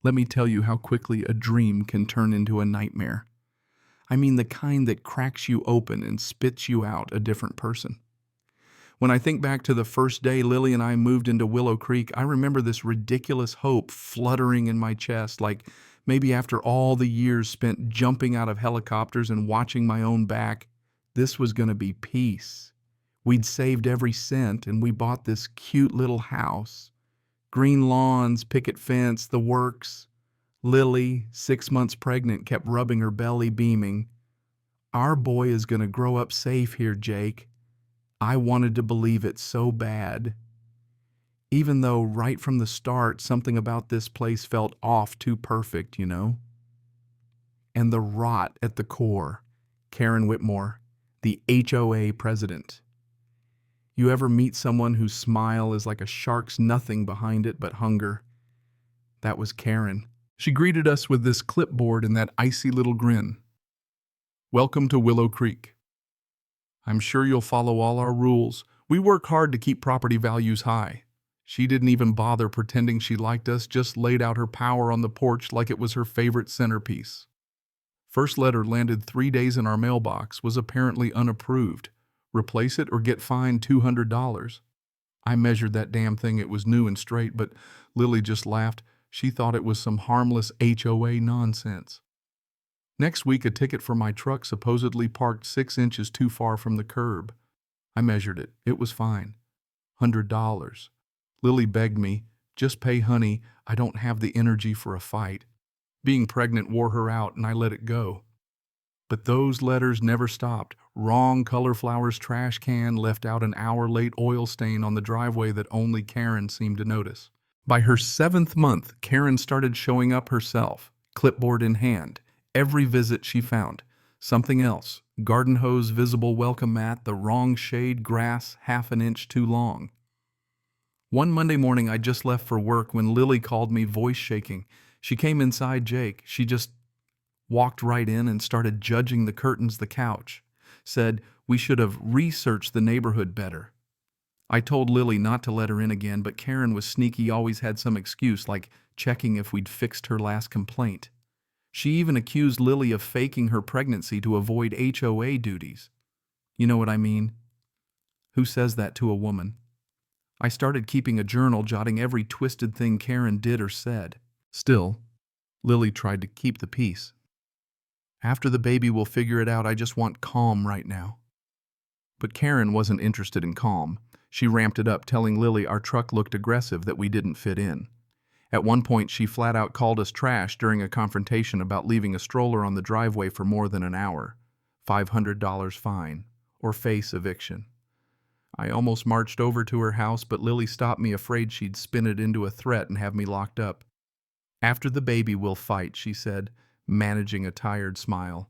Let me tell you how quickly a dream can turn into a nightmare. I mean the kind that cracks you open and spits you out a different person. When I think back to the first day Lily and I moved into Willow Creek, I remember this ridiculous hope fluttering in my chest, like maybe after all the years spent jumping out of helicopters and watching my own back, this was going to be peace. We'd saved every cent and we bought this cute little house. Green lawns, picket fence, the works. Lily, 6 months pregnant, kept rubbing her belly, beaming. Our boy is going to grow up safe here, Jake. I wanted to believe it so bad. Even though right from the start, something about this place felt off too perfect, you know? And the rot at the core. Karen Whitmore, the HOA president. You ever meet someone whose smile is like a shark's nothing behind it but hunger? That was Karen. She greeted us with this clipboard and that icy little grin. Welcome to Willow Creek. I'm sure you'll follow all our rules. We work hard to keep property values high. She didn't even bother pretending she liked us, just laid out her power on the porch like it was her favorite centerpiece. First letter landed 3 days in our mailbox, was apparently unapproved. Replace it or get fined $200. I measured that damn thing, it was new and straight, but Lily just laughed. She thought it was some harmless HOA nonsense. Next week, a ticket for my truck supposedly parked 6 inches too far from the curb. I measured it. It was fine. $100. Lily begged me, just pay, honey. I don't have the energy for a fight. Being pregnant wore her out, and I let it go. But those letters never stopped. Wrong Color Flowers trash can left out an hour-late oil stain on the driveway that only Karen seemed to notice. By her 7th month, Karen started showing up herself, clipboard in hand. Every visit she found. Something else. Garden hose visible welcome mat, the wrong shade grass half an inch too long. One Monday morning I just left for work when Lily called me, voice shaking. She came inside Jake. She just walked right in and started judging the curtains, the couch. Said we should have researched the neighborhood better. I told Lily not to let her in again, but Karen was sneaky, always had some excuse, like checking if we'd fixed her last complaint. She even accused Lily of faking her pregnancy to avoid HOA duties. You know what I mean? Who says that to a woman? I started keeping a journal, jotting every twisted thing Karen did or said. Still, Lily tried to keep the peace. After the baby, we'll figure it out. I just want calm right now. But Karen wasn't interested in calm. She ramped it up, telling Lily our truck looked aggressive, that we didn't fit in. At one point, she flat out called us trash during a confrontation about leaving a stroller on the driveway for more than an hour. $500 fine, or face eviction. I almost marched over to her house, but Lily stopped me, afraid she'd spin it into a threat and have me locked up. After the baby, we'll fight, she said, managing a tired smile.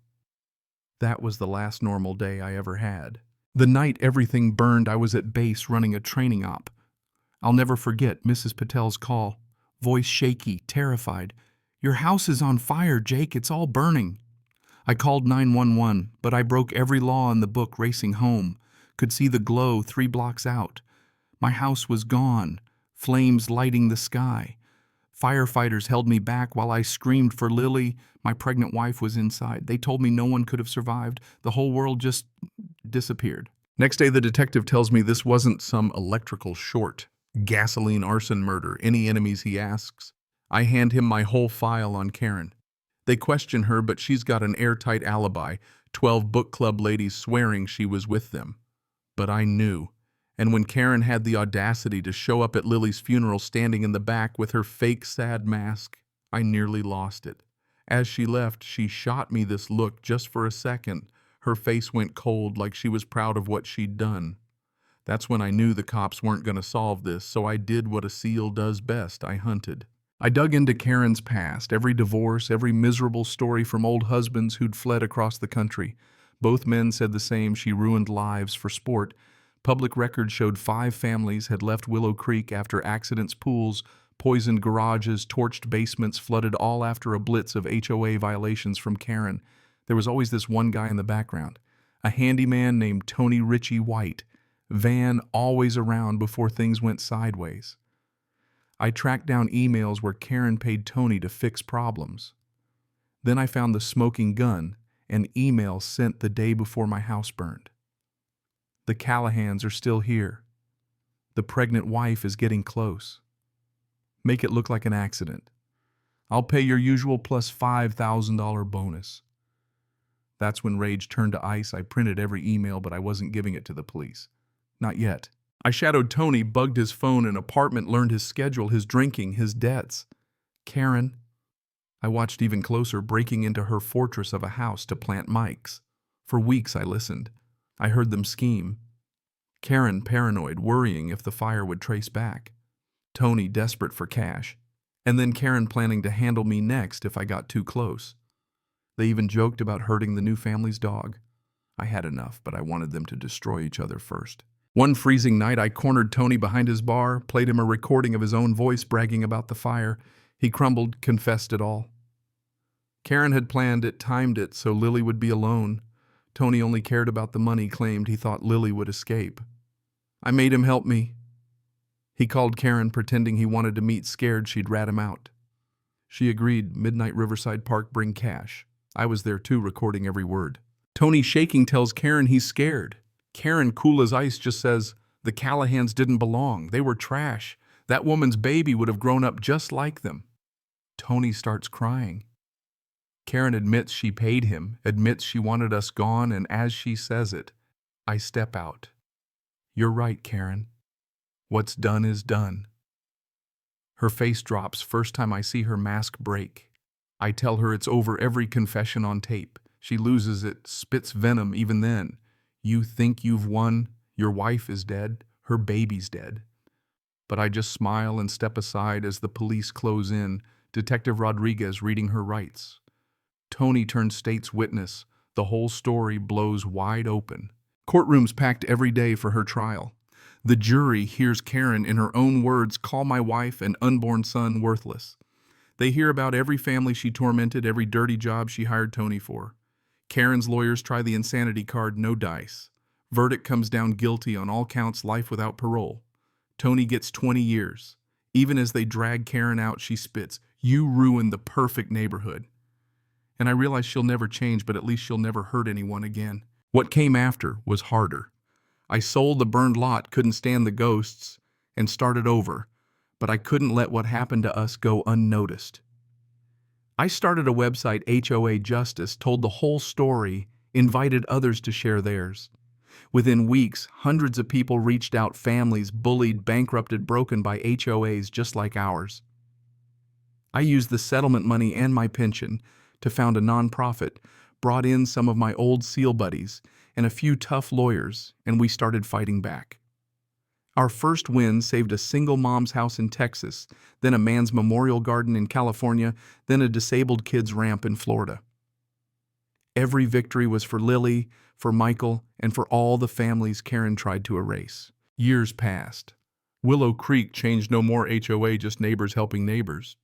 That was the last normal day I ever had. The night everything burned, I was at base running a training op. I'll never forget Mrs. Patel's call. Voice shaky, terrified. Your house is on fire, Jake. It's all burning. I called 911, but I broke every law in the book racing home. Could see the glow 3 blocks out. My house was gone, flames lighting the sky. Firefighters held me back while I screamed for Lily. My pregnant wife was inside. They told me no one could have survived. The whole world just disappeared. Next day, the detective tells me this wasn't some electrical short. Gasoline arson murder. Any enemies, he asks. I hand him my whole file on Karen. They question her, but she's got an airtight alibi. 12 book club ladies swearing she was with them. But I knew. And when Karen had the audacity to show up at Lily's funeral standing in the back with her fake sad mask, I nearly lost it. As she left, she shot me this look just for a second. Her face went cold, like she was proud of what she'd done. That's when I knew the cops weren't going to solve this, so I did what a SEAL does best. I hunted. I dug into Karen's past, every divorce, every miserable story from old husbands who'd fled across the country. Both men said the same: she ruined lives for sport. Public records showed 5 families had left Willow Creek after accidents, pools, poisoned garages, torched basements, flooded, all after a blitz of HOA violations from Karen. There was always this one guy in the background, a handyman named Tony Ritchie White. Van always around before things went sideways. I tracked down emails where Karen paid Tony to fix problems. Then I found the smoking gun, an email sent the day before my house burned. The Callahans are still here. The pregnant wife is getting close. Make it look like an accident. I'll pay your usual plus $5,000 bonus. That's when rage turned to ice. I printed every email, but I wasn't giving it to the police. Not yet. I shadowed Tony, bugged his phone and apartment, learned his schedule, his drinking, his debts. Karen. I watched even closer, breaking into her fortress of a house to plant mics. For weeks I listened. I heard them scheme. Karen paranoid, worrying if the fire would trace back. Tony desperate for cash. And then Karen planning to handle me next if I got too close. They even joked about hurting the new family's dog. I had enough, but I wanted them to destroy each other first. One freezing night, I cornered Tony behind his bar, played him a recording of his own voice bragging about the fire. He crumbled, confessed it all. Karen had planned it, timed it, so Lily would be alone. Tony only cared about the money, claimed he thought Lily would escape. I made him help me. He called Karen, pretending he wanted to meet, scared she'd rat him out. She agreed, midnight Riverside Park, bring cash. I was there too, recording every word. Tony, shaking, tells Karen he's scared. Karen, cool as ice, just says, the Callahans didn't belong. They were trash. That woman's baby would have grown up just like them. Tony starts crying. Karen admits she paid him, admits she wanted us gone, and as she says it, I step out. You're right, Karen. What's done is done. Her face drops, first time I see her mask break. I tell her it's over, every confession on tape. She loses it, spits venom even then. You think you've won, your wife is dead, her baby's dead. But I just smile and step aside as the police close in, Detective Rodriguez reading her rights. Tony turns state's witness. The whole story blows wide open. Courtrooms packed every day for her trial. The jury hears Karen, in her own words, call my wife and unborn son worthless. They hear about every family she tormented, every dirty job she hired Tony for. Karen's lawyers try the insanity card, no dice. Verdict comes down guilty on all counts, life without parole. Tony gets 20 years. Even as they drag Karen out, she spits, "You ruined the perfect neighborhood." And I realize she'll never change, but at least she'll never hurt anyone again. What came after was harder. I sold the burned lot, couldn't stand the ghosts, and started over, but I couldn't let what happened to us go unnoticed. I started a website, HOA Justice, told the whole story, invited others to share theirs. Within weeks, hundreds of people reached out, families bullied, bankrupted, broken by HOAs just like ours. I used the settlement money and my pension to found a nonprofit, brought in some of my old SEAL buddies and a few tough lawyers, and we started fighting back. Our first win saved a single mom's house in Texas, then a man's memorial garden in California, then a disabled kid's ramp in Florida. Every victory was for Lily, for Michael, and for all the families Karen tried to erase. Years passed. Willow Creek changed, no more HOA, just neighbors helping neighbors.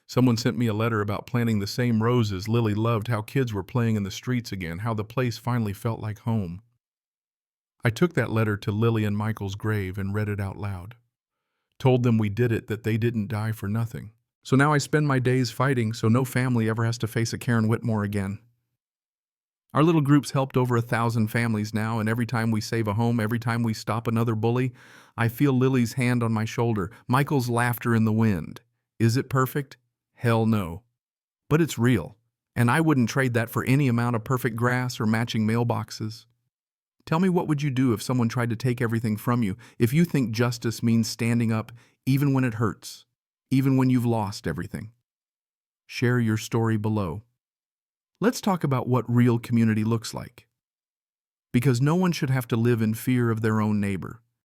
Someone sent me a letter about planting the same roses Lily loved, how kids were playing in the streets again, how the place finally felt like home. I took that letter to Lily and Michael's grave and read it out loud. Told them we did it, that they didn't die for nothing. So now I spend my days fighting so no family ever has to face a Karen Whitmore again. Our little group's helped over 1,000 families now, and every time we save a home, every time we stop another bully, I feel Lily's hand on my shoulder, Michael's laughter in the wind. Is it perfect? Hell no. But it's real, and I wouldn't trade that for any amount of perfect grass or matching mailboxes. Tell me, what would you do if someone tried to take everything from you, if you think justice means standing up even when it hurts, even when you've lost everything? Share your story below. Let's talk about what real community looks like. Because no one should have to live in fear of their own neighbor.